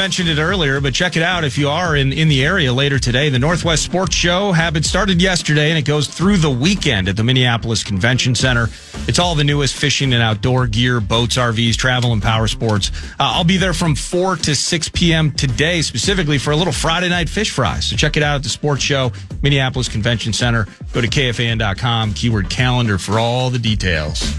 mentioned it earlier, but check it out if you are in the area later today. The Northwest Sports Show started yesterday, and it goes through the weekend at the Minneapolis Convention Center. It's all the newest fishing and outdoor gear, boats, RVs, travel, and power sports. I'll be there from 4 to 6 p.m. today, specifically for a little Friday night fish fry. So check it out at the Sports Show, Minneapolis Convention Center. Go to KFAN.com, keyword calendar for all the details.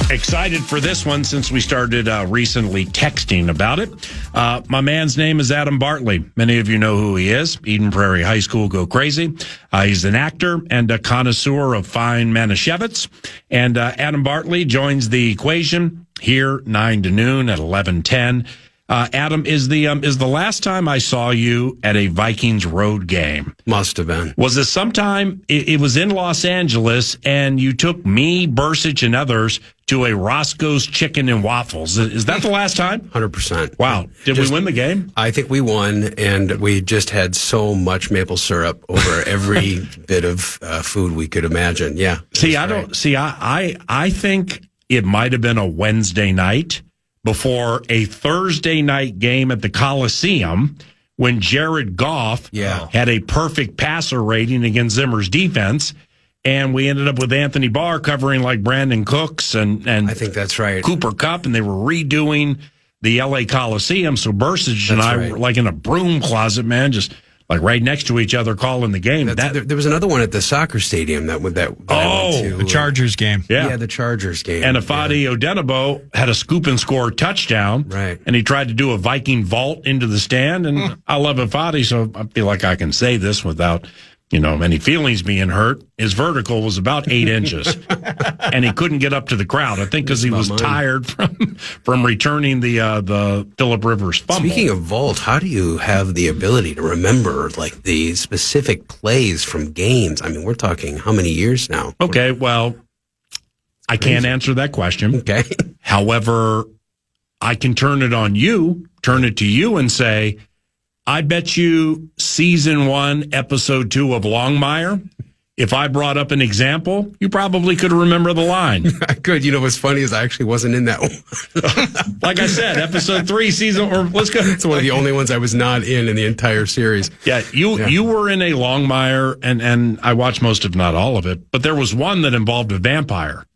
Excited for this one since we started recently texting about it. My man's name is Adam Bartley. Many of you know who he is. Eden Prairie High School Go Crazy. He's an actor and a connoisseur of fine Manischewitz. And Adam Bartley joins the equation here 9 to noon at 11:10. Adam, is the last time I saw you at a Vikings road game? Must have been. Was it sometime? It was in Los Angeles, and you took me, Bursich, and others to a Roscoe's Chicken and Waffles. Is that the last time? 100%. Wow. Did we win the game? I think we won, and we just had so much maple syrup over every bit of food we could imagine. Yeah. I think it might have been a Wednesday night before a Thursday night game at the Coliseum when Jared Goff had a perfect passer rating against Zimmer's defense. And we ended up with Anthony Barr covering like Brandon Cooks and I think that's right. Cooper Kupp, and they were redoing the LA Coliseum. So Bursich and I were like in a broom closet, man, just like right next to each other calling the game. There was another one at the soccer stadium that I went to. The Chargers game. Yeah, the Chargers game. And Ifeadi Odenigbo had a scoop and score touchdown. Right. And he tried to do a Viking vault into the stand. And I love Ifeadi, so I feel like I can say this without any feelings being hurt. His vertical was about 8 inches, and he couldn't get up to the crowd. I think because he was tired from returning the Phillip Rivers fumble. Speaking of vault, how do you have the ability to remember like the specific plays from games? I mean, we're talking how many years now? Okay, well, I can't answer that question. Okay. However, I can turn it to you and say, I bet you season 1, episode 2 of Longmire, if I brought up an example, you probably could remember the line. I could. What's funny is I actually wasn't in that one. Like I said, episode 3, let's go. It's one of the only ones I was not in the entire series. Yeah, you were in a Longmire, and I watched most, if not all of it, but there was one that involved a vampire.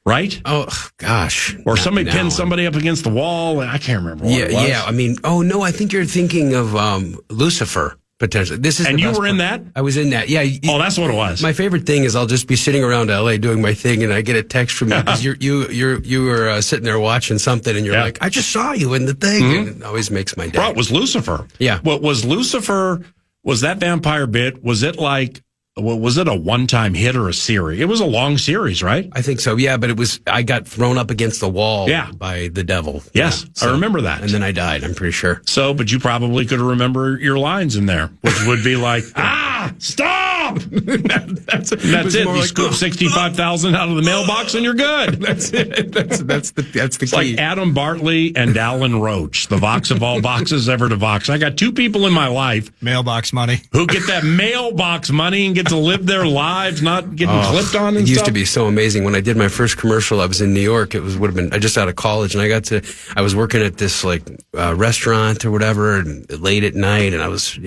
Right? Oh, gosh. Or somebody pinned somebody up against the wall. I can't remember what it was. Yeah. I mean, no, I think you're thinking of Lucifer, potentially. And you were in that? I was in that, yeah. That's what it was. My favorite thing is I'll just be sitting around L.A. doing my thing, and I get a text from you because you were sitting there watching something, and you're like, I just saw you in the thing. Mm-hmm. And it always makes my day. Bro, it was Lucifer. Yeah. What was Lucifer, was that vampire bit, was it a one-time hit or a series? It was a long series, right? I think so, yeah, but I got thrown up against the wall by the devil. Yes, I remember that. And then I died, I'm pretty sure. So, but you probably could remember your lines in there, which would be like, stop! That's it. You scoop 65,000 out of the mailbox and you're good. That's it. That's the it's key. Like Adam Bartley and Alan Roach, the Vox of all Voxes ever to Vox. I got 2 people in my life. Mailbox money. Who get that mailbox money and get to live their lives, not getting clipped on and stuff. It used stuff. to be so amazing. When I did my first commercial, I was in New York. Would have been just out of college, and I was working at this restaurant or whatever, and late at night, and I was,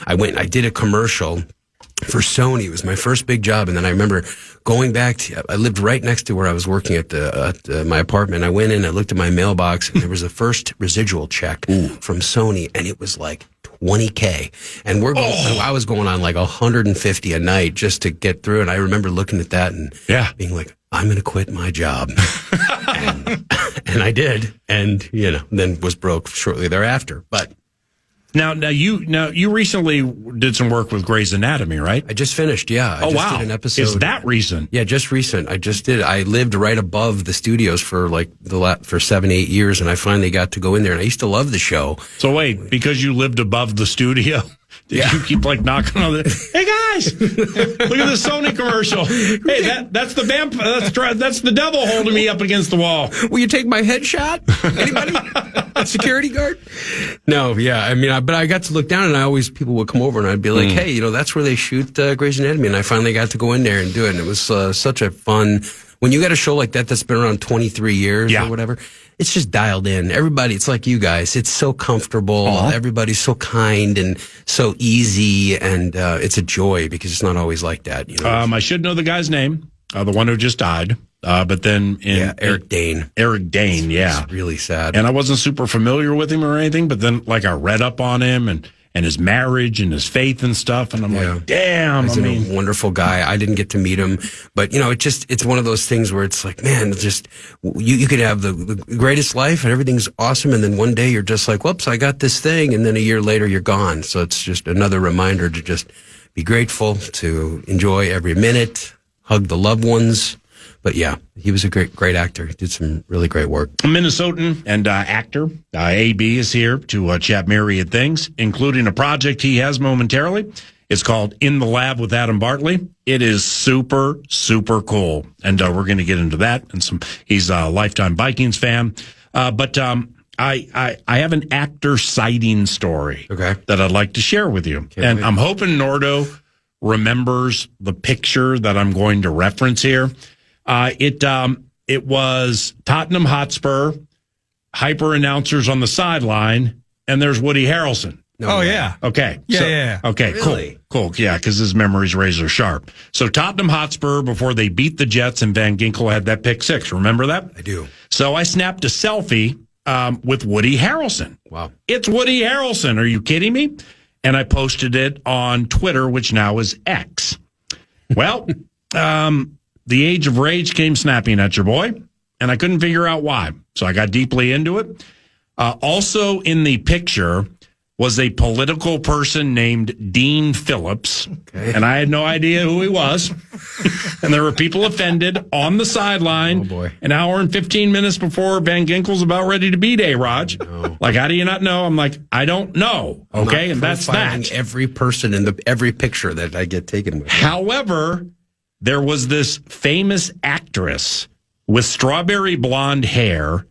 I went and I did a commercial for Sony. It was my first big job, and then I remember going back I lived right next to where I was working at my apartment. I went in, I looked at my mailbox, and there was the first residual check from Sony, and it was like $20K, and I was going on like 150 a night just to get through. And I remember looking at that and being like, I'm going to quit my job, and I did, and then was broke shortly thereafter. But now you recently did some work with Grey's Anatomy, right? I just finished. Yeah. I just did an episode. Is that recent? Yeah, just recent. I just did. I lived right above the studios for for 7-8 years, and I finally got to go in there. And I used to love the show. So wait, because you lived above the studio, did you keep knocking on the? Hey guys, look at this Sony commercial. Hey, that's the vamp. That's the devil holding me up against the wall. Will you take my headshot? Anybody? A security guard? No, yeah. I mean, but I got to look down, and people would come over, and I'd be like, hey, that's where they shoot Grey's Anatomy. And I finally got to go in there and do it. And it was such a fun, when you got a show like that that's been around 23 years or whatever, it's just dialed in. Everybody, it's like you guys. It's so comfortable. Aww. Everybody's so kind and so easy, and it's a joy because it's not always like that. You know? I should know the guy's name, the one who just died. But then Eric Dane. Eric Dane, yeah. It's really sad. And I wasn't super familiar with him or anything, but then like I read up on him and his marriage and his faith and stuff, and I'm like, damn. He's a wonderful guy. I didn't get to meet him, but it's one of those things where it's like, man, just you could have the greatest life and everything's awesome, and then one day you're just like, whoops, I got this thing, and then a year later you're gone. So it's just another reminder to just be grateful, to enjoy every minute, hug the loved ones. But yeah, he was a great actor. He did some really great work. A Minnesotan and actor, AB, is here to chat myriad things, including a project he has momentarily. It's called In the Lab with Adam Bartley. It is super, super cool. And we're going to get into that. And he's a lifetime Vikings fan. But I have an actor sighting story that I'd like to share with you. Can't wait. I'm hoping Nordo remembers the picture that I'm going to reference here. It was Tottenham Hotspur, hyper announcers on the sideline, and there's Woody Harrelson. Yeah. Okay. Yeah. Okay. Really? Cool. Yeah, because his memory's razor sharp. So Tottenham Hotspur, before they beat the Jets, and Van Ginkel had that pick six. Remember that? I do. So I snapped a selfie with Woody Harrelson. Wow. It's Woody Harrelson. Are you kidding me? And I posted it on Twitter, which now is X. Well, the age of rage came snapping at your boy, and I couldn't figure out why. So I got deeply into it. Also in the picture was a political person named Dean Phillips, and I had no idea who he was. And there were people offended on the sideline. Oh, boy. An hour and 15 minutes before Van Ginkel's about ready to beat A-Raj. No. Like, how do you not know? I'm like, I don't know. Okay, and that's that. Every person in every picture that I get taken with. However, there was this famous actress with strawberry blonde hair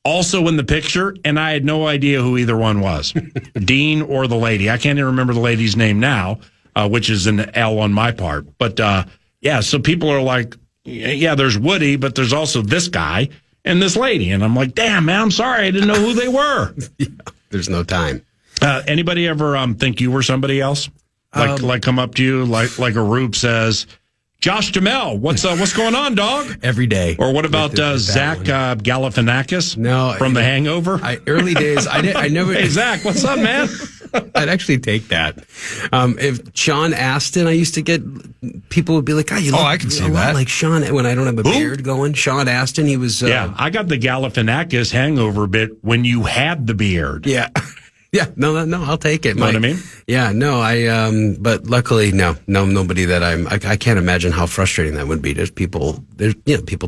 also in the picture, and I had no idea who either one was, Dean or the lady. I can't even remember the lady's name now, which is an L on my part. But, so people are like, yeah, there's Woody, but there's also this guy and this lady. And I'm like, damn, man, I'm sorry. I didn't know who they were. Yeah, there's no time. Anybody ever think you were somebody else? Like come up to you, like a Rube says, Josh Duhamel, what's going on, dog? Every day. Or what about Zach Galifianakis? No, from The Hangover. Early days, I never. Hey Zach, what's up, man? I'd actually take that. If Sean Astin, I used to get people would be like, "Oh, you look I can see that." Like Sean when I don't have a beard going." Sean Astin, he was. I got the Galifianakis hangover bit when you had the beard. Yeah. Yeah, no, I'll take it. Know what I mean? Yeah, no, but luckily, nobody that I can't imagine how frustrating that would be. There's people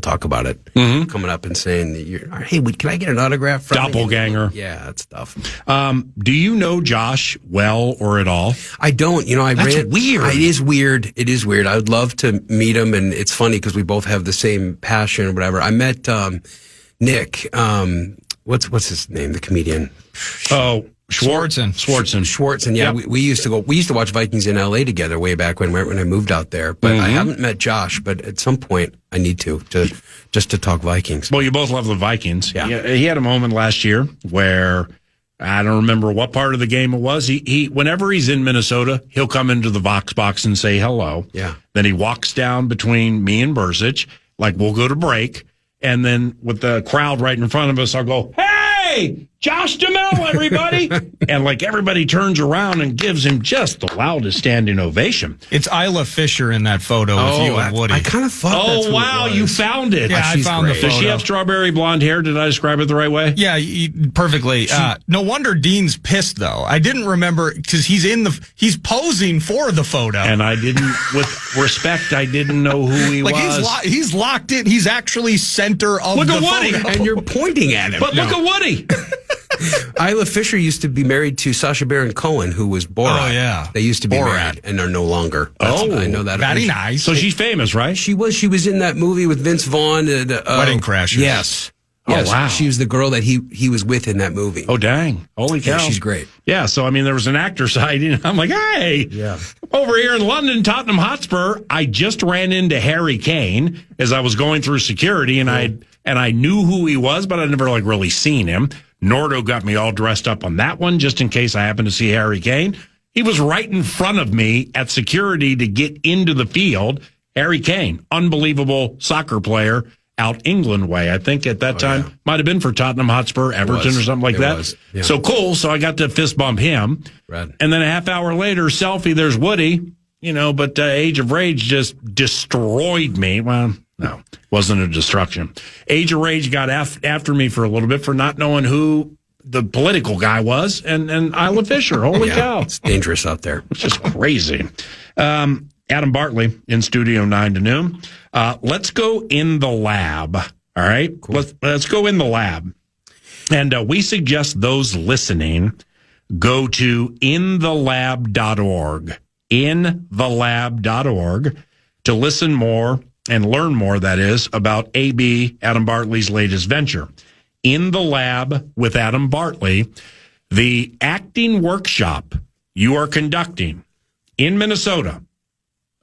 talk about it, coming up and saying, "Hey, can I get an autograph from Doppelganger?" Yeah, that stuff. Do you know Josh well or at all? I don't. That's weird. It is weird. It is weird. I would love to meet him, and it's funny because we both have the same passion or whatever. I met Nick. What's his name? The comedian. Oh. Schwartzen. Yeah, yep. we used to watch Vikings in LA together way back when I moved out there. But I haven't met Josh. But at some point, I need to talk Vikings. Well, you both love the Vikings. Yeah. He had a moment last year where I don't remember what part of the game it was. He whenever he's in Minnesota, he'll come into the Vox box and say hello. Yeah. Then he walks down between me and Burzich, like we'll go to break, and then with the crowd right in front of us, I'll go, "Hey, Josh Duhamel, everybody!" And like everybody turns around and gives him just the loudest standing ovation. It's Isla Fisher in that photo with you and Woody. I kind of thought. Oh, wow, you found it. Yeah, I found the photo. Does she have strawberry blonde hair? Did I describe it the right way? Yeah, perfectly. No wonder Dean's pissed though. I didn't remember because he's posing for the photo, and I didn't. With respect, I didn't know who he was. He's locked in. He's actually center of the Woody, photo. And you're pointing at him. But look at Woody. Isla Fisher used to be married to Sacha Baron Cohen, who was Borat. Oh, yeah. They used to be Borat. married and are no longer. I know that. Very nice. So she's famous, right? She was in that movie with Vince Vaughn. Wedding Crashers. Yes. Oh, wow. She was the girl that he was with in that movie. Oh, dang. Holy cow. Yeah, she's great. Yeah, so, I mean, there was an actor sighting. I'm like, hey, over here in London, Tottenham Hotspur, I just ran into Harry Kane as I was going through security, and and I knew who he was, but I'd never like really seen him. Nordo got me all dressed up on that one just in case I happened to see Harry Kane. He was right in front of me at security to get into the field. Harry Kane, unbelievable soccer player out England way. I think at that time might have been for Tottenham Hotspur, Everton or something like that. Yeah. So cool. So I got to fist bump him. Right. And then a half hour later, selfie, there's Woody, but Age of Rage just destroyed me. Well, no, wasn't a destruction. Age of Rage got after me for a little bit for not knowing who the political guy was, and Isla Fisher. Holy cow. It's dangerous out there. It's just crazy. Adam Bartley in studio 9 to noon. Let's go in the lab. All right. Cool. Let's go in the lab. And we suggest those listening go to inthelab.org. Inthelab.org to listen more and learn more, that is, about AB, Adam Bartley's latest venture. In the Lab with Adam Bartley, the acting workshop you are conducting in Minnesota.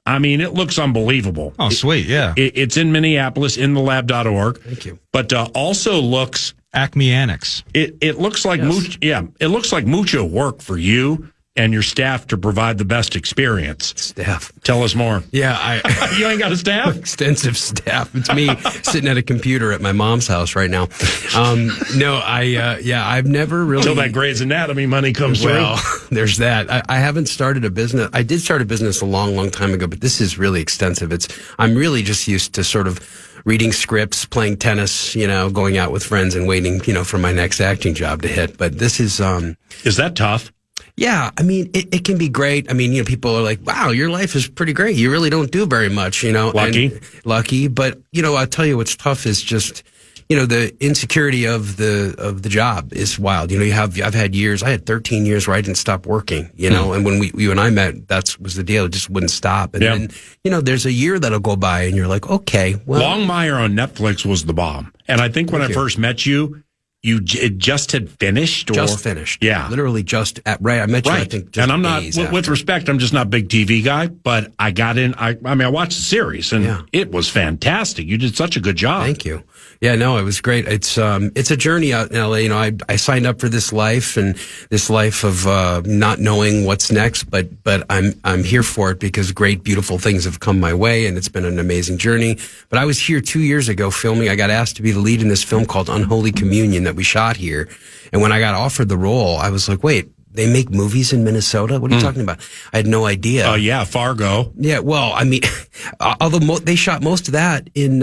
I mean, it looks unbelievable. Oh, sweet, yeah. It's in Minneapolis, inthelab.org. Thank you. But also looks... Acme Annex. It looks like it looks like mucho work for you and your staff to provide the best experience. Staff. Tell us more. Yeah, you ain't got a staff? Extensive staff. It's me sitting at a computer at my mom's house right now. I've never really... Until that Grey's Anatomy money comes through. Well, there's that. I haven't started a business. I did start a business a long, long time ago, but this is really extensive. I'm really just used to sort of reading scripts, playing tennis, going out with friends and waiting, for my next acting job to hit. But this is... Is that tough? Yeah, I mean, it can be great. I mean, people are like, wow, your life is pretty great. You really don't do very much, Lucky. But, I'll tell you what's tough is just, the insecurity of the job is wild. I've had years, I had 13 years where I didn't stop working, and when you and I met, that was the deal. It just wouldn't stop. And then, there's a year that'll go by and you're like, okay, well. Longmire on Netflix was the bomb. And I think when I first met you, it just had finished? Just finished. Yeah. Literally just I met you, I think, just and I'm not, days with respect, I'm just not a big TV guy, but I got in, I watched the series, and it was fantastic. You did such a good job. Thank you. Yeah, no, it was great. It's a journey out in LA. I signed up for this life and this life of not knowing what's next, but I'm here for it because great, beautiful things have come my way, and it's been an amazing journey. But I was here 2 years ago filming. I got asked to be the lead in this film called Unholy Communion that we shot here. And when I got offered the role, I was like, wait, they make movies in Minnesota? What are you talking about? I had no idea. Oh, yeah, Fargo. Yeah, well, I mean, although they shot most of that in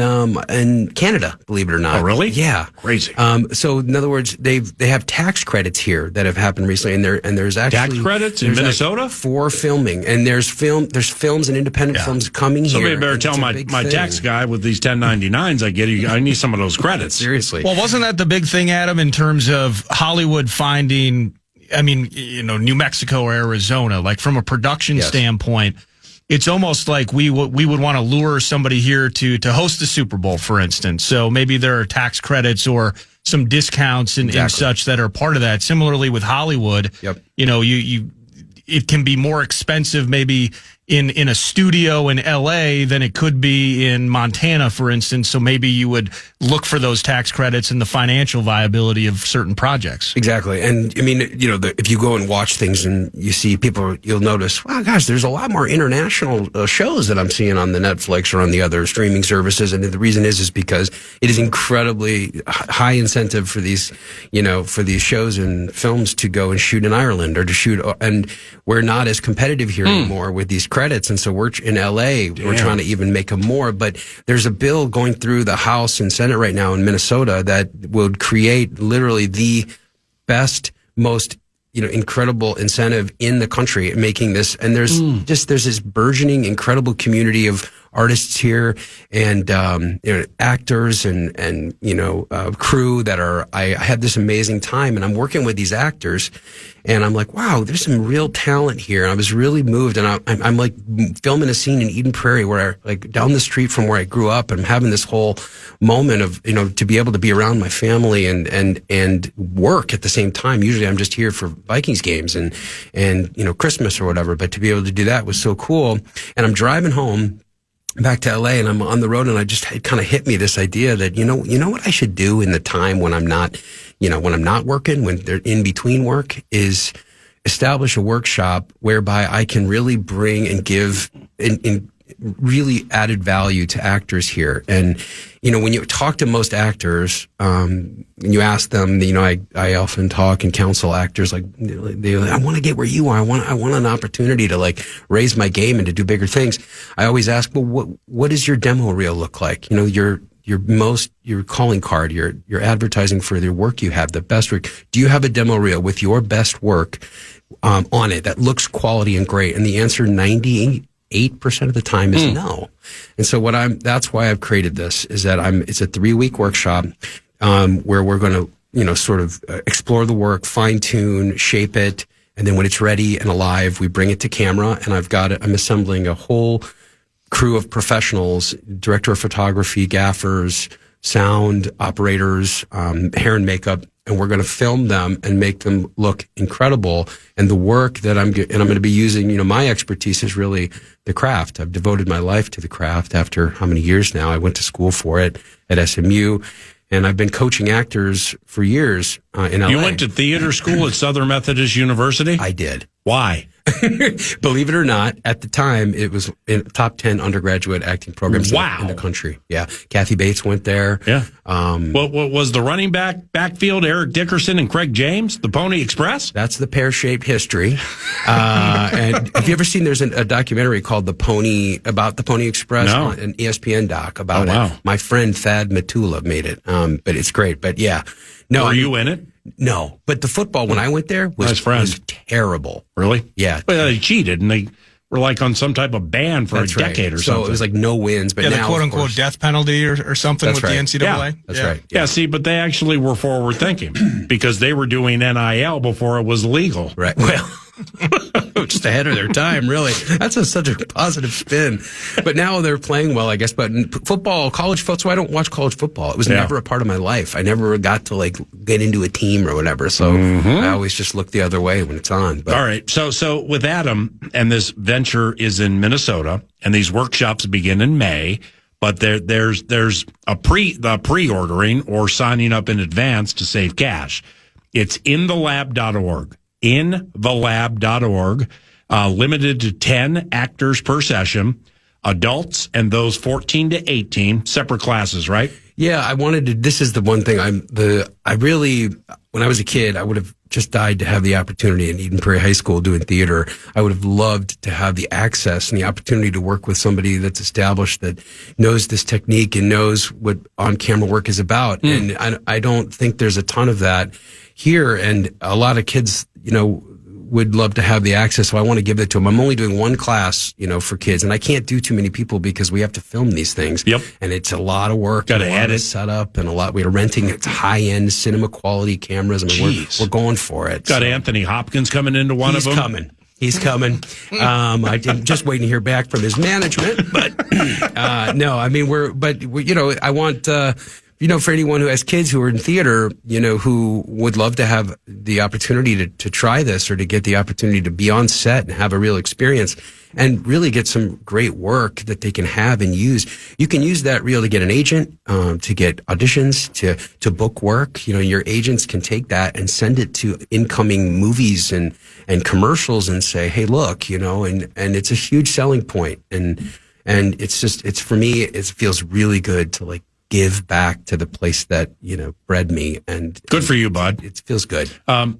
Canada, believe it or not. Oh, really? Yeah. Crazy. So in other words, they have tax credits here that have happened recently, and there's actually tax credits in Minnesota for filming, and there's films and independent films coming here. Somebody better tell my tax guy with these 1099s I get. I need some of those credits. Seriously. Well, wasn't that the big thing, Adam, in terms of Hollywood finding? I mean, New Mexico or Arizona, like from a production standpoint, it's almost like we would want to lure somebody here to host the Super Bowl, for instance. So maybe there are tax credits or some discounts and such that are part of that. Similarly with Hollywood, it can be more expensive maybe in a studio in LA than it could be in Montana, for instance. So maybe you would look for those tax credits and the financial viability of certain projects. Exactly. And I mean, if you go and watch things and you see people, you'll notice, wow, gosh, there's a lot more international shows that I'm seeing on the Netflix or on the other streaming services. And the reason is because it is incredibly high incentive for these, for these shows and films to go and shoot in Ireland or to shoot. And we're not as competitive here anymore with these credits. And so we're in LA, we're trying to even make them more. But there's a bill going through the House and Senate right now in Minnesota that would create literally the best, most incredible incentive in the country making this. And there's this burgeoning, incredible community of artists here and, actors and crew that are, I had this amazing time, and I'm working with these actors and I'm like, wow, there's some real talent here. And I was really moved, and I'm like filming a scene in Eden Prairie where like down the street from where I grew up, and I'm having this whole moment of, to be able to be around my family and work at the same time. Usually I'm just here for Vikings games and Christmas or whatever, but to be able to do that was so cool. And I'm driving home, back to LA, and I'm on the road, and it kind of hit me this idea that, you know what I should do in the time when I'm not, when I'm not working, when they're in between work, is establish a workshop whereby I can really bring and give in really added value to actors here. And, when you talk to most actors, and you ask them, I often talk and counsel actors like, I want to get where you are. I want an opportunity to like raise my game and to do bigger things. I always ask, well, what does your demo reel look like? Your calling card, your advertising for the work you have, the best work. Do you have a demo reel with your best work on it that looks quality and great? And the answer 98% of the time is no. And so that's why I've created this, is that it's a 3-week workshop, where we're going to, sort of explore the work, fine tune, shape it. And then when it's ready and alive, we bring it to camera, and I'm assembling a whole crew of professionals, director of photography, gaffers, sound operators, hair and makeup, and we're going to film them and make them look incredible. And the work that I'm going to be using, my expertise is really the craft. I've devoted my life to the craft after how many years now? I went to school for it at SMU, and I've been coaching actors for years in LA. You went to theater school at Southern Methodist University? I did. Why? Believe it or not, at the time, it was in top 10 undergraduate acting programs in the country. Yeah. Kathy Bates went there. Yeah. What was the running backfield, Eric Dickerson and Craig James, the Pony Express? That's the pear-shaped history. And have you ever seen, there's a documentary called about the Pony Express? No. An ESPN doc about it. My friend Thad Matula made it. But it's great. But yeah. No. Were you in it? No, but the football when I went there was terrible. Really? Yeah. Well, they cheated, and they were like on some type of ban for a decade or something. So it was like no wins. But now, the quote-unquote death penalty or something with the NCAA? Yeah, that's right. Yeah, see, but they actually were forward-thinking because they were doing NIL before it was legal. Right. Well, just ahead of their time, really. That's such a positive spin. But now they're playing well, I guess. But football, college football, so I don't watch college football. It was never a part of my life. I never got to like get into a team or whatever. So I always just look the other way when it's on. But. All right. So with Adam, and this venture is in Minnesota, and these workshops begin in May. But there's a pre-ordering or signing up in advance to save cash. It's inthelab.org. inthelab.org, limited to 10 actors per session, adults and those 14 to 18, separate classes, right? Yeah, I wanted to, this is the one thing when I was a kid, I would have just died to have the opportunity in Eden Prairie High School doing theater. I would have loved to have the access and the opportunity to work with somebody that's established, that knows this technique and knows what on-camera work is about. And I don't think there's a ton of that here. And a lot of kids, would love to have the access, so I want to give it to them. I'm only doing one class, for kids, and I can't do too many people because we have to film these things. Yep. And it's a lot of work. Got to edit, setup, and we're renting high-end cinema quality cameras. I mean, we're going for it. Got Anthony Hopkins coming into one of them. He's coming. I'm just waiting to hear back from his management, but no, I mean, I want. For anyone who has kids who are in theater, who would love to have the opportunity to try this, or to get the opportunity to be on set and have a real experience and really get some great work that they can have and use. You can use that reel to get an agent, to get auditions, to book work. Your agents can take that and send it to incoming movies and commercials and say, hey, look, and it's a huge selling point. And it's for me, it feels really good to like give back to the place that, bred me. And good for you, bud. It feels good.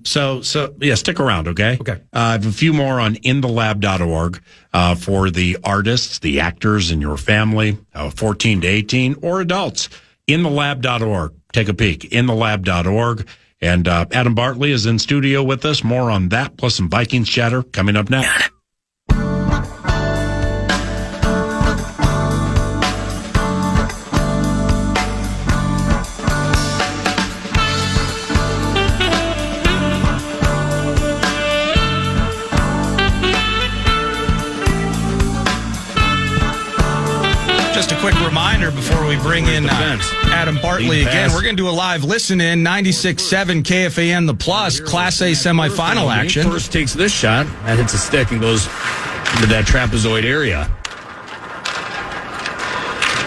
So yeah, stick around. Okay. Okay. I have a few more on inthelab.org, for the artists, the actors in your family, 14 to 18 or adults. inthelab.org. Take a peek. inthelab.org. And, Adam Bartley is in studio with us. More on that, plus some Vikings chatter coming up next. Just a quick reminder before we bring in Adam Bartley again. We're going to do a live listen-in, 96.7 KFAN The Plus, Class A semifinal action. First takes this shot, that hits a stick and goes into that trapezoid area.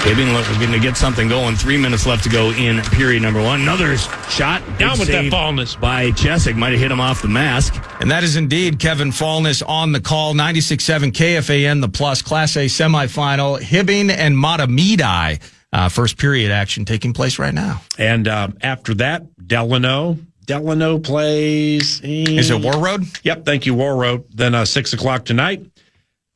Hibbing looking to get something going. 3 minutes left to go in period number one. Another shot. Down with that save Fallness. by Chesick. Might have hit him off the mask. And that is indeed Kevin Fallness on the call. 96.7 KFAN, the Plus Class A semifinal. Hibbing and Matamidi. First period action taking place right now. And after that, Delano plays. Is it War Road? Yep, thank you, War Road. Then 6 o'clock tonight,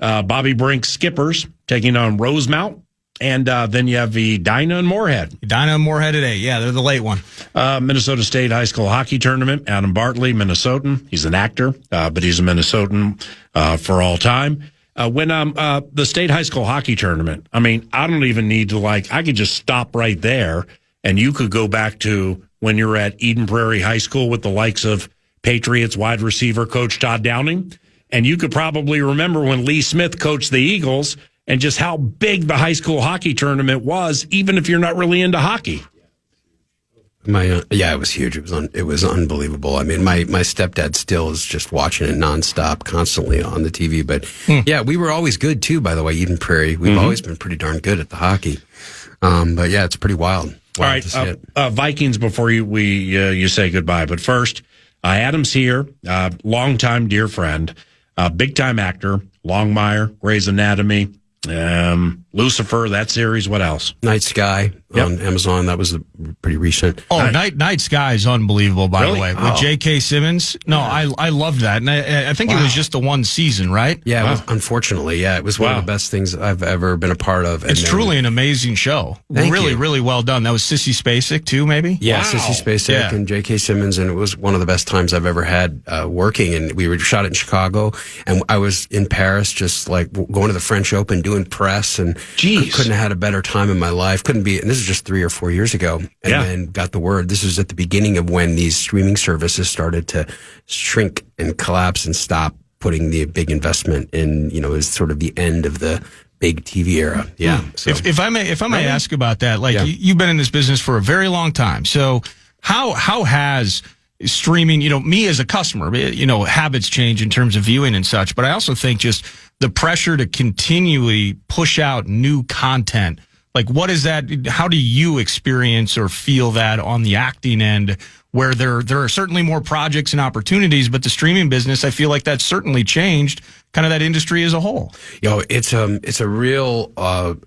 Bobby Brink Skippers taking on Rosemount. And then you have the Edina and Moorhead. Edina and Moorhead at 8. Yeah, they're the late one. Minnesota State High School Hockey Tournament. Adam Bartley, Minnesotan. He's an actor, but he's a Minnesotan for all time. When the State High School Hockey Tournament, I mean, I don't even need to, I could just stop right there, and you could go back to when you're at Eden Prairie High School with the likes of Patriots wide receiver coach Todd Downing, and you could probably remember when Lee Smith coached the Eagles and just how big the high school hockey tournament was, even if you're not really into hockey. It was huge. It was unbelievable. I mean, my stepdad still is just watching it nonstop, constantly on the TV. But yeah, we were always good too. By the way, Eden Prairie, we've always been pretty darn good at the hockey. But yeah, it's pretty wild. All right, Vikings. Before you say goodbye, but first, Adam's here, longtime dear friend, big time actor, Longmire, Grey's Anatomy. Lucifer, that series. What else? Night Sky on Amazon. That was pretty recent. Oh, Night Sky is unbelievable, by the way. With J.K. Simmons. No, I loved that. And I think it was just the one season, right? Yeah, it was, unfortunately. Yeah, it was one of the best things I've ever been a part of. It's truly an amazing show. Really well done. That was Sissy Spacek, too, maybe? Yeah, Sissy Spacek and J.K. Simmons. And it was one of the best times I've ever had working. And we shot it in Chicago. And I was in Paris just going to the French Open, doing press. And couldn't have had a better time in my life. Couldn't be. And this is just 3 or 4 years ago. And then got the word. This was at the beginning of when these streaming services started to shrink and collapse and stop putting the big investment in, as sort of the end of the big TV era. Yeah. So, if I may ask about that, you've been in this business for a very long time. So how has streaming, me as a customer, habits change in terms of viewing and such, but I also think just the pressure to continually push out new content. What is that? How do you experience or feel that on the acting end, where there are certainly more projects and opportunities, but the streaming business, I feel like that's certainly changed kind of that industry as a whole? It's a real,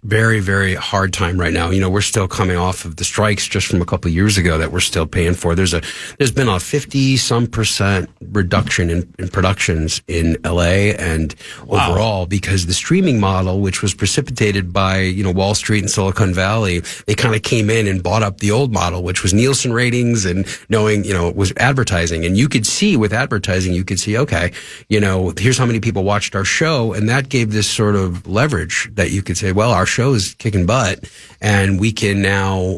very, very hard time right now. We're still coming off of the strikes just from a couple of years ago that we're still paying for. There's been a 50% reduction in productions in LA and overall, because the streaming model, which was precipitated by, Wall Street and Silicon Valley, they kind of came in and bought up the old model, which was Nielsen ratings and knowing, it was advertising. And you could see with advertising, okay, here's how many people watched our show, and that gave this sort of leverage that you could say, well, our show is kicking butt, and we can now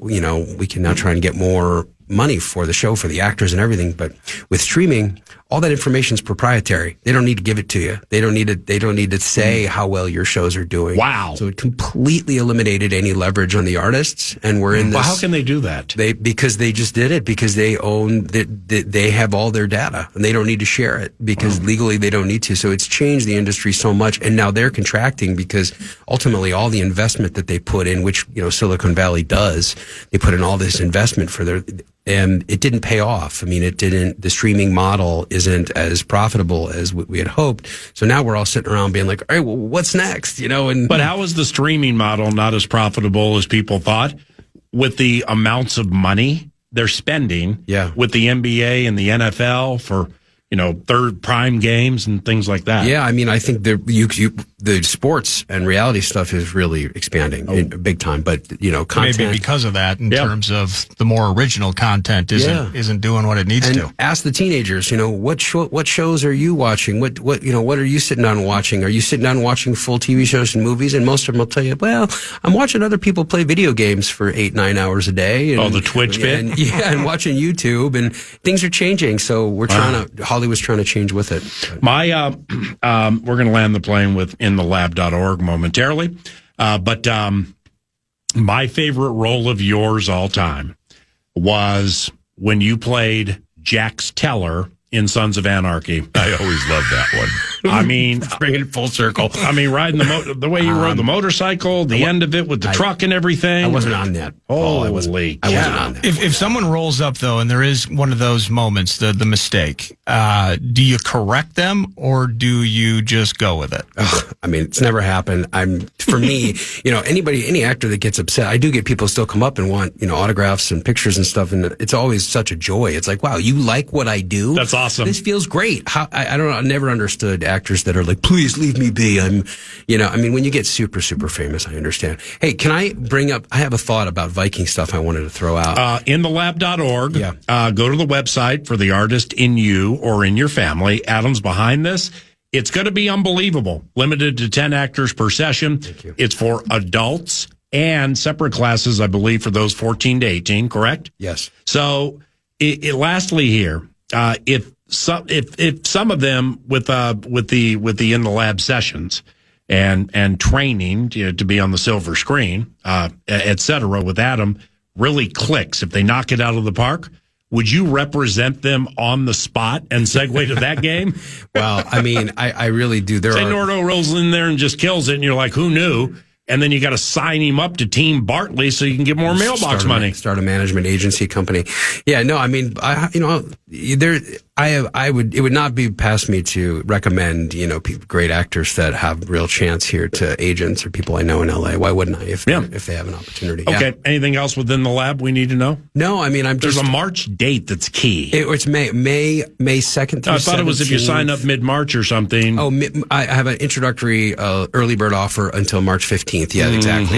try and get more money for the show, for the actors and everything. But with streaming, all that information is proprietary. They don't need to give it to you. They don't need to say how well your shows are doing. Wow. So it completely eliminated any leverage on the artists. And we're in this. Well, how can they do that? Because they just did it, because they own, they have all their data and they don't need to share it because legally they don't need to. So it's changed the industry so much. And now they're contracting because ultimately all the investment that they put in, which, Silicon Valley does, they put in all this investment for and it didn't pay off. I mean, the streaming model isn't as profitable as we had hoped. So now we're all sitting around being like, all right, well, what's next? But how is the streaming model not as profitable as people thought with the amounts of money they're spending with the NBA and the NFL for, third prime games and things like that? Yeah, I mean, I think the sports and reality stuff is really expanding big time. But content, maybe because of that, in terms of the more original content isn't doing what it needs to. Ask the teenagers, what shows are you watching? What are you sitting down watching? Are you sitting down watching full TV shows and movies? And most of them will tell you, well, I'm watching other people play video games for 8-9 hours a day. And, the Twitch bit, and watching YouTube, and things are changing. So we're Hollywood's trying to change with it. We're going to land the plane with inthelab.org momentarily. But my favorite role of yours all time was when you played Jax Teller in Sons of Anarchy. I always loved that one. I mean, bringing it full circle. I mean, riding the way you rode the motorcycle, the end of it with the truck and everything. I wasn't on that. Paul. I wasn't on that. If someone rolls up, though, and there is one of those moments, the mistake, do you correct them or do you just go with it? I mean, it's never happened. For me, any actor that gets upset, I do get people still come up and want, autographs and pictures and stuff. And it's always such a joy. It's like, wow, you like what I do? That's awesome. This feels great. I don't know. I never understood actors that are like, please leave me be. When you get super, super famous, I understand. Hey, can I bring up, I have a thought about Viking stuff I wanted to throw out. InTheLab.org. Yeah. Go to the website for the artist in you or in your family. Adam's behind this. It's going to be unbelievable. Limited to 10 actors per session. Thank you. It's for adults and separate classes, I believe, for those 14 to 18, correct? Yes. So, lastly here, if some of them with the In the Lab sessions and training to be on the silver screen, et cetera, with Adam really clicks, if they knock it out of the park, would you represent them on the spot and segue to that game? Well, I mean, I really do. Say Nordo rolls in there and just kills it, and you're like, who knew? And then you got to sign him up to Team Bartley so you can get more mailbox money. Start a management agency company. Yeah, no, I mean, it would not be past me to recommend, great actors that have real chance here to agents or people I know in LA. Why wouldn't I if they have an opportunity? Okay. Yeah. Anything else within the lab we need to know? No, I mean, there's a March date that's key. It's May 2nd through I thought 17th. It was if you sign up mid-March or something. Oh, I have an introductory early bird offer until March 15th. Yeah, exactly.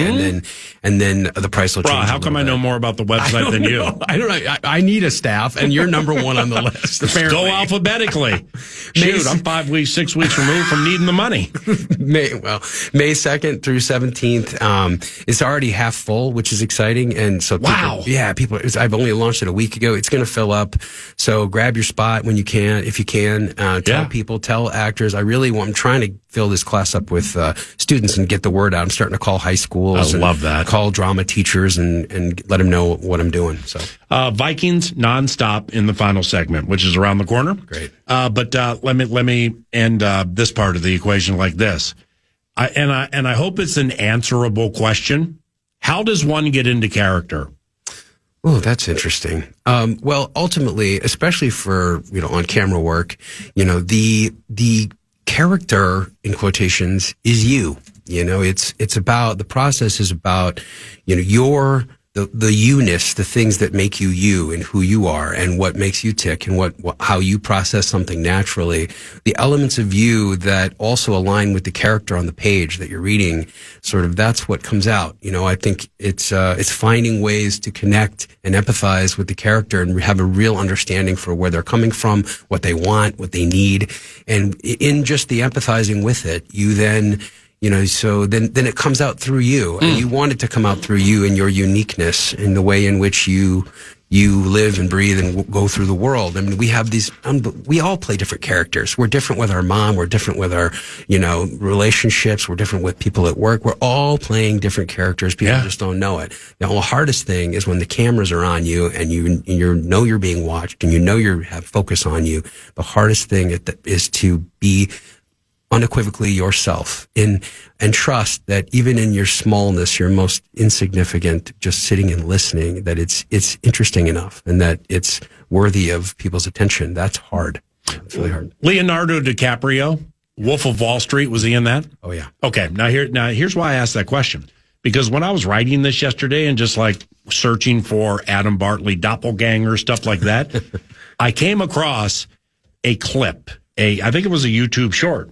And then the price will change. How come I know more about the website than you? I don't know. I need a staff, and you're number one on the list. Go alphabetically. Shoot, I'm 5 weeks, 6 weeks removed from needing the money. May 2nd through 17th. It's already half full, which is exciting. And so, people. I've only launched it a week ago. It's going to fill up. So grab your spot when you can, if you can. Tell people, tell actors. I'm trying to fill this class up with students and get the word out. I'm starting to call high schools. I love that. Call drama teachers and let them know what I'm doing. So Vikings nonstop in the final segment, which is around the corner. Great. But let me end this part of the equation like this. I hope it's an answerable question. How does one get into character? Oh, that's interesting. Well, ultimately, especially for on camera work, the character in quotations is you. It's about, the process is about the you-ness, the things that make you you and who you are and what makes you tick and how you process something naturally. The elements of you that also align with the character on the page that you're reading, that's what comes out. I think it's finding ways to connect and empathize with the character and have a real understanding for where they're coming from, what they want, what they need. And in just the empathizing with it, you then so then it comes out through you, and you want it to come out through you and your uniqueness in the way in which you live and breathe and go through the world. I mean, we have we all play different characters. We're different with our mom. We're different with our, relationships. We're different with people at work. We're all playing different characters. People just don't know it. The hardest thing is when the cameras are on you and you know you're being watched and you have focus on you. The hardest thing is to be unequivocally yourself and trust that even in your smallness, your most insignificant, just sitting and listening, that it's interesting enough and that it's worthy of people's attention. That's hard. It's really hard. Leonardo DiCaprio, Wolf of Wall Street, was he in that? Oh yeah. Okay. Now here's why I asked that question. Because when I was writing this yesterday and just like searching for Adam Bartley doppelganger, stuff like that, I came across a clip, I think it was a YouTube short,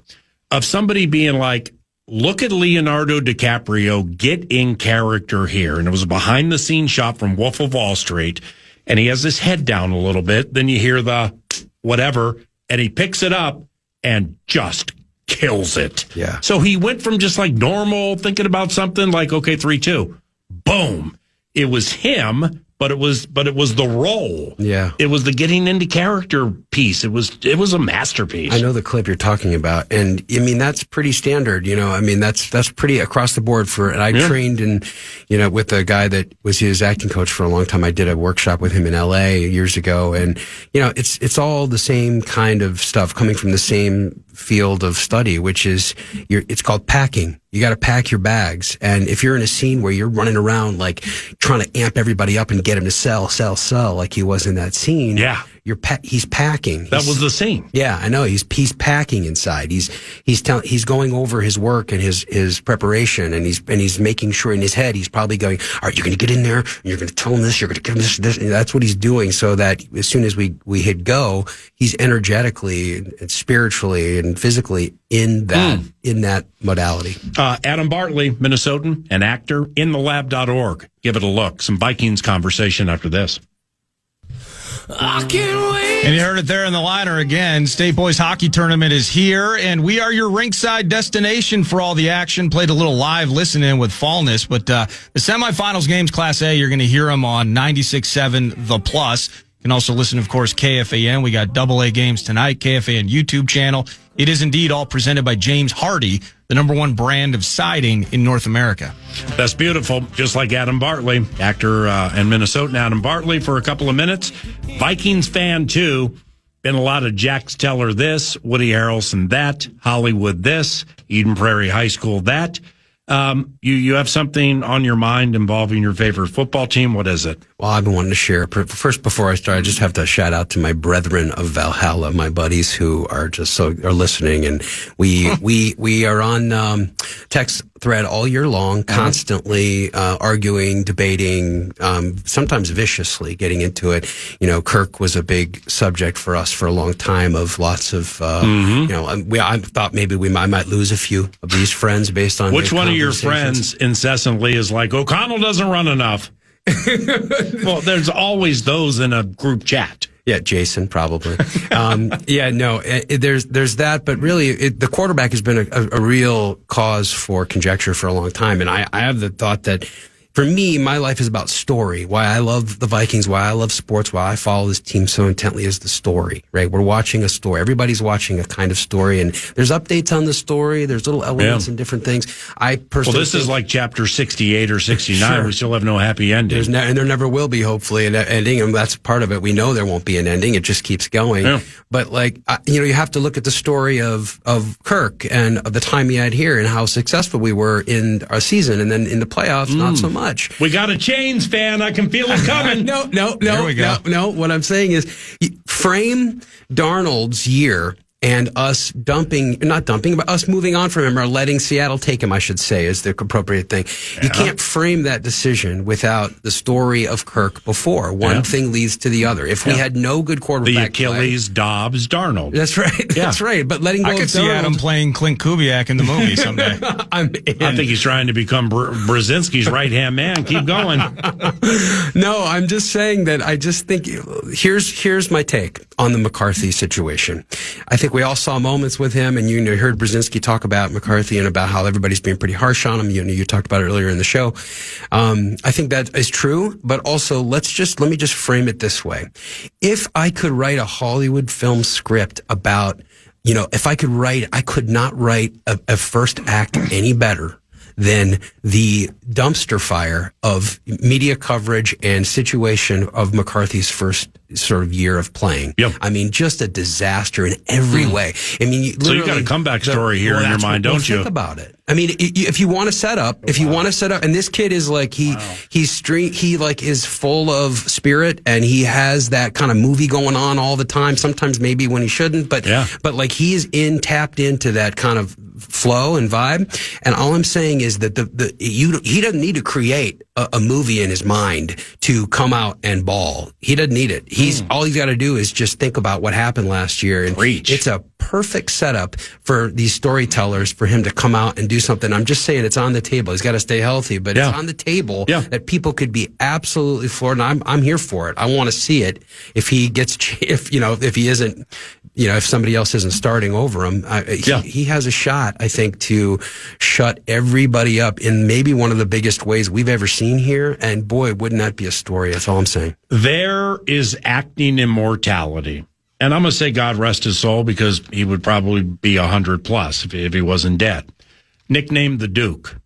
of somebody being like, look at Leonardo DiCaprio, get in character here. And it was a behind the scenes shot from Wolf of Wall Street. And he has his head down a little bit. Then you hear the whatever, and he picks it up and just kills it. Yeah. So he went from just like normal, thinking about something like, okay, 3, 2, boom. It was him but it was the role. Yeah. It was the getting into character piece. It was a masterpiece. I know the clip you're talking about, and I mean that's pretty standard. I mean that's pretty across the board for. And I trained with a guy that was his acting coach for a long time. I did a workshop with him in L.A. years ago, and it's all the same kind of stuff coming from the same field of study, which is it's called packing. You got to pack your bags, and if you're in a scene where you're running around like trying to amp everybody up and get him to sell like he was in that scene, he's packing. That was the scene. Yeah, I know. He's packing inside. He's going over his work and his preparation, and he's making sure in his head he's probably going, all right, you're going to get in there, and you're going to tell him this, you're going to give him this. And that's what he's doing, so that as soon as we hit go, he's energetically and spiritually and physically in that modality. Adam Bartley, Minnesotan, an actor, inthelab.org. Give it a look. Some Vikings conversation after this. I can't wait. And you heard it there in the liner again. State Boys Hockey Tournament is here, and we are your rinkside destination for all the action. Played a little live listen-in with Fallness, but the semifinals games, Class A, you're going to hear them on 96.7 The Plus. You can also listen, of course, KFAN. We got AA games tonight, KFAN YouTube channel. It is indeed all presented by James Hardy, the #1 brand of siding in North America. That's beautiful. Just like Adam Bartley, actor and Minnesotan Adam Bartley for a couple of minutes. Vikings fan, too. Been a lot of Jax Teller this, Woody Harrelson that, Hollywood this, Eden Prairie High School that. You have something on your mind involving your favorite football team. What is it? Well, I've been wanting to share. First, before I start, I just have to shout out to my brethren of Valhalla, my buddies who are are listening, and we are on text thread all year long, constantly arguing, debating, sometimes viciously getting into it. Kirk was a big subject for us for a long time. Of lots of I thought maybe I might lose a few of these friends based on which one of your friends incessantly is like O'Connell doesn't run enough. Well, there's always those in a group chat. Yeah, Jason, probably. There's that, but really, the quarterback has been a real cause for conjecture for a long time. And I have the thought that, for me, my life is about story. Why I love the Vikings, why I love sports, why I follow this team so intently is the story, right? We're watching a story. Everybody's watching a kind of story, and there's updates on the story. There's little elements and different things. I personally this is like chapter 68 or 69. Sure. We still have no happy ending. And there never will be, hopefully, an ending, and that's part of it. We know there won't be an ending. It just keeps going. Yeah. But, you have to look at the story of Kirk and of the time he had here and how successful we were in our season, and then in the playoffs, not so much. We got a Chains fan. I can feel it coming. No. What I'm saying is, frame Darnold's year and us us moving on from him, or letting Seattle take him, I should say, is the appropriate thing. Yeah. You can't frame that decision without the story of Kirk before. One thing leads to the other. If we had no good quarterback the Achilles, Dobbs, Darnold. That's right. That's right. But letting go I could see Darnold, Adam playing Clint Kubiak in the movie someday. I think he's trying to become Brzezinski's right-hand man. Keep going. No, I'm just saying that I just think here's my take on the McCarthy situation. I think we all saw moments with him, and you heard Brzezinski talk about McCarthy and about how everybody's being pretty harsh on him. You talked about it earlier in the show. I think that is true, but also let me just frame it this way. If I could write a Hollywood film script about, if I could not write a first act any better than the dumpster fire of media coverage and situation of McCarthy's first sort of year of playing. Yep. I mean, just a disaster in every way. I mean, so you got a comeback story here in your mind, don't you? Think about it. I mean, if you want to set up, and this kid is like, he is full of spirit, and he has that kind of movie going on all the time. Sometimes maybe when he shouldn't, but like he's tapped into that kind of flow and vibe. And all I'm saying is that he doesn't need to create a movie in his mind to come out and ball. He doesn't need it. All he's got to do is just think about what happened last year. And it's a perfect setup for these storytellers for him to come out and do something. I'm just saying it's on the table. He's got to stay healthy, but it's on the table that people could be absolutely floored. And I'm here for it. I want to see it. If he gets, if he isn't, if somebody else isn't starting over him, he has a shot shot, I think, to shut everybody up in maybe one of the biggest ways we've ever seen here. And boy, wouldn't that be a story? That's all I'm saying. There is acting immortality. And I'm going to say God rest his soul because he would probably be 100 plus if he wasn't dead. Nicknamed the Duke.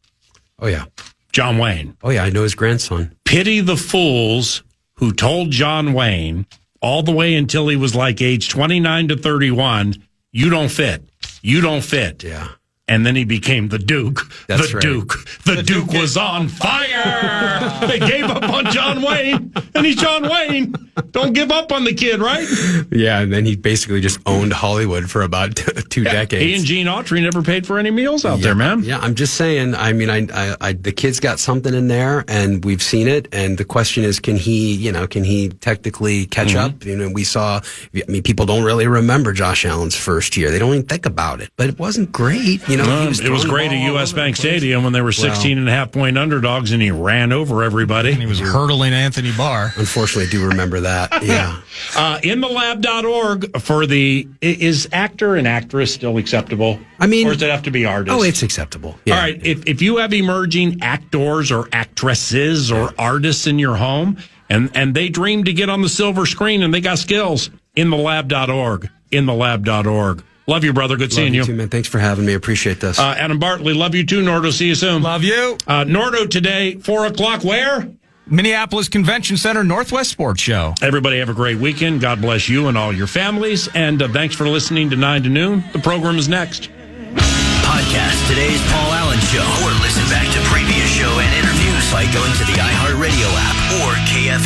Oh, yeah. John Wayne. Oh, yeah. I know his grandson. Pity the fools who told John Wayne all the way until he was like age 29 to 31, you don't fit. You don't fit. Yeah. And then he became the Duke. That's the right. Duke. The Duke was on fire. They gave up on John Wayne, and he's John Wayne. Don't give up on the kid, right? Yeah, and then he basically just owned Hollywood for about 2 decades. He and Gene Autry never paid for any meals out there, man. Yeah, I'm just saying. I mean, I the kid's got something in there, and we've seen it. And the question is, can he technically catch up? You know, we saw. I mean, people don't really remember Josh Allen's first year. They don't even think about it. But it wasn't great. You know, it was great at U.S. Bank Stadium when they were 16.5-point underdogs, and he ran over everybody. And he was hurdling Anthony Barr. Unfortunately, I do remember that. Yeah. InTheLab.org for is actor and actress still acceptable? I mean, or does it have to be artist? Oh, it's acceptable. Yeah. All right. If you have emerging actors or actresses or artists in your home, and they dream to get on the silver screen and they got skills, InTheLab.org. InTheLab.org. Love you, brother. Good seeing you. Too, man. Thanks for having me. Appreciate this. Adam Bartley, love you too, Nordo. See you soon. Love you. Nordo today, 4 o'clock, where? Minneapolis Convention Center, Northwest Sports Show. Everybody have a great weekend. God bless you and all your families. And thanks for listening to 9 to Noon. The program is next. Podcast today's Paul Allen Show, or listen back to previous show and interviews by going to the iHeartRadio app or KFAN.